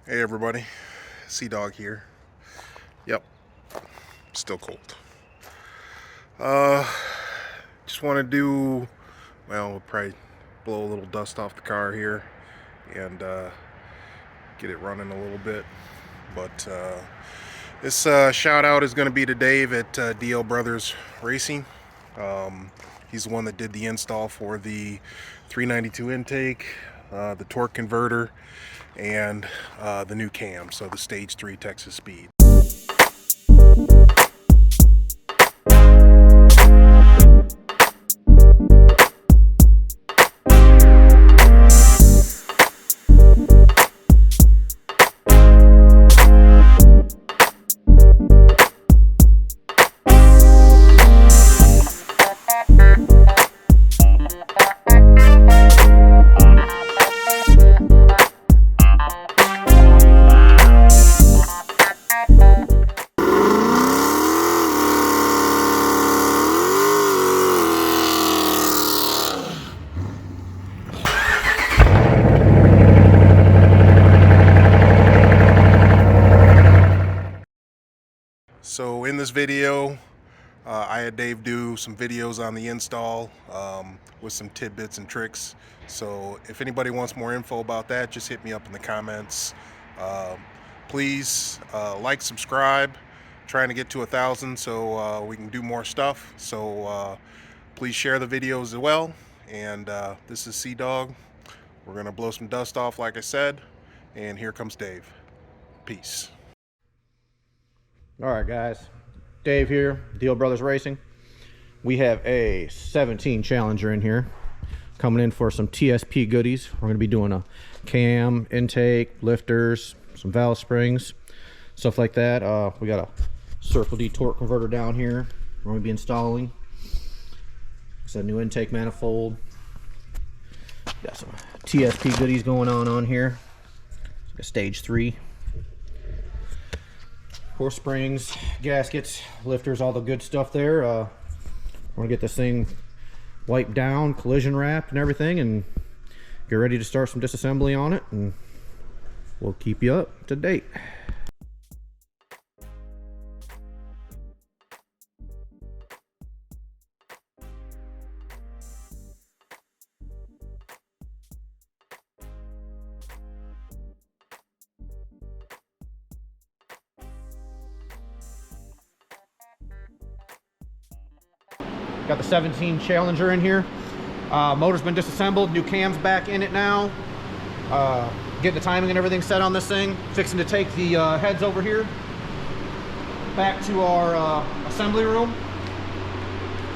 Hey everybody, Dog here. Yep, still cold. Uh, just want to do, well, we'll probably blow a little dust off the car here and get it running a little bit. But this shout out is going to be to Dave at Diehl Brothers Racing. He's the one that did the install for the 392 intake, the torque converter, and the new cam, so the Stage 3 Texas Speed. So in this video, I had Dave do some videos on the install with some tidbits and tricks. So if anybody wants more info about that, just hit me up in the comments. Please like, subscribe. Trying to get to 1,000 so we can do more stuff. So please share the videos as well. And this is Dog. We're gonna blow some dust off, like I said. And here comes Dave. Peace. All right, guys, Dave here, Diehl Brothers Racing. We have a 17 Challenger in here coming in for some TSP goodies. We're going to be doing a cam, intake, lifters, some valve springs, stuff like that. We got a Circle D torque converter down here we're going to be installing. It's a new intake manifold. Got some TSP goodies going on here. It's like a Stage 3. Force springs, gaskets, lifters, all the good stuff there. We're gonna get this thing wiped down, collision wrapped and everything, and get ready to start some disassembly on it, and we'll keep you up to date. Got the 17 Challenger in here. Motor's been disassembled, new cam's back in it now. Getting the timing and everything set on this thing. Fixing to take the heads over here back to our assembly room.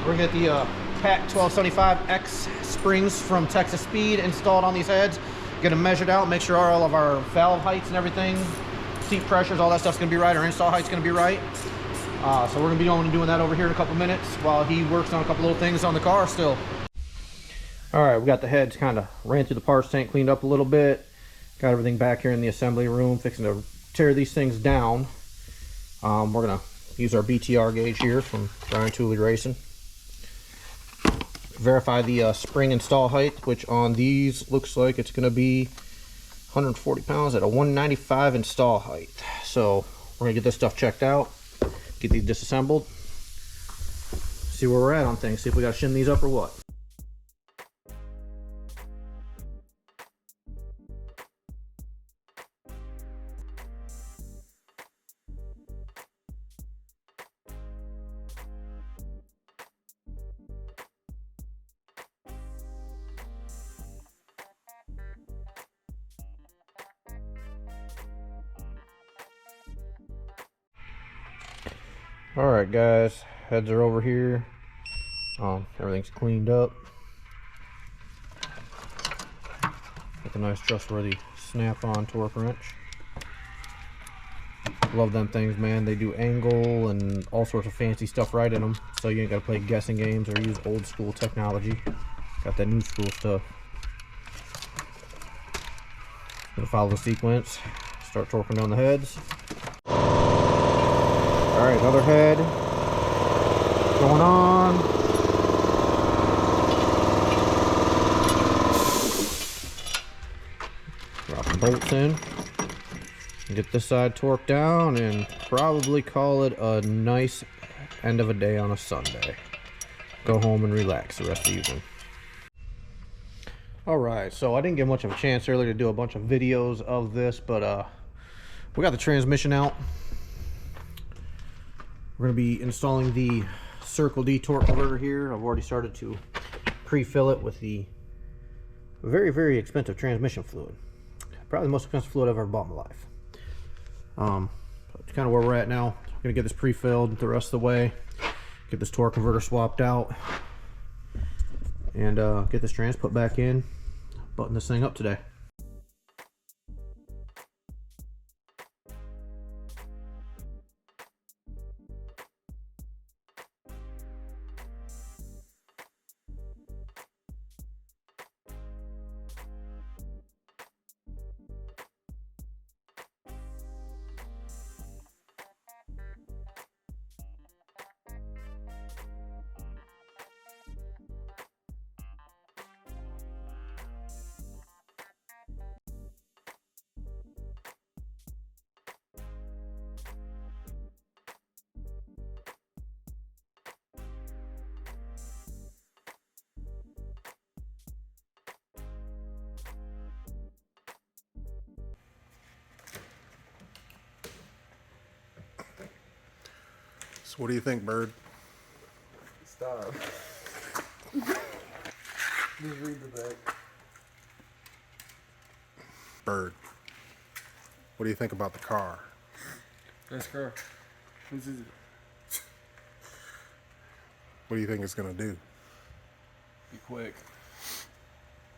We're gonna get the PAC 1275X springs from Texas Speed installed on these heads. Get them measured out, make sure all of our valve heights and everything, seat pressures, all that stuff's gonna be right. Our install height's gonna be right. So we're gonna be doing that over here in a couple minutes while he works on a couple little things on the car still. All right, we got the heads kind of ran through the parts tank, cleaned up a little bit. Got everything back here in the assembly room, fixing to tear these things down. We're gonna use our BTR gauge here from Brian Tooley Racing. Verify the spring install height, which on these looks like it's gonna be 140 pounds at a 195 install height. So we're gonna get this stuff checked out, get these disassembled, see where we're at on things, see if we got to shim these up or what. All right, guys, heads are over here. Everything's cleaned up. Got the nice trustworthy snap-on torque wrench. Love them things, man. They do angle and all sorts of fancy stuff right in them, so you ain't gotta play guessing games or use old school technology. Got that new school stuff. Gonna follow the sequence, start torquing down the heads. All right, another head going on. Drop the bolts in. Get this side torqued down and probably call it a nice end of a day on a Sunday. Go home and relax the rest of the evening. Alright, so I didn't get much of a chance earlier to do a bunch of videos of this, but we got the transmission out. We're going to be installing the Circle D torque converter here. I've already started to pre-fill it with the very, very expensive transmission fluid. Probably the most expensive fluid I've ever bought in my life. That's kind of where we're at now. I'm going to get this pre-filled the rest of the way, get this torque converter swapped out, and get this trans put back in, button this thing up today. So what do you think, Bird? Stop. Just read the back. Bird, what do you think about the car? Nice car. This is it. What do you think it's gonna do? Be quick.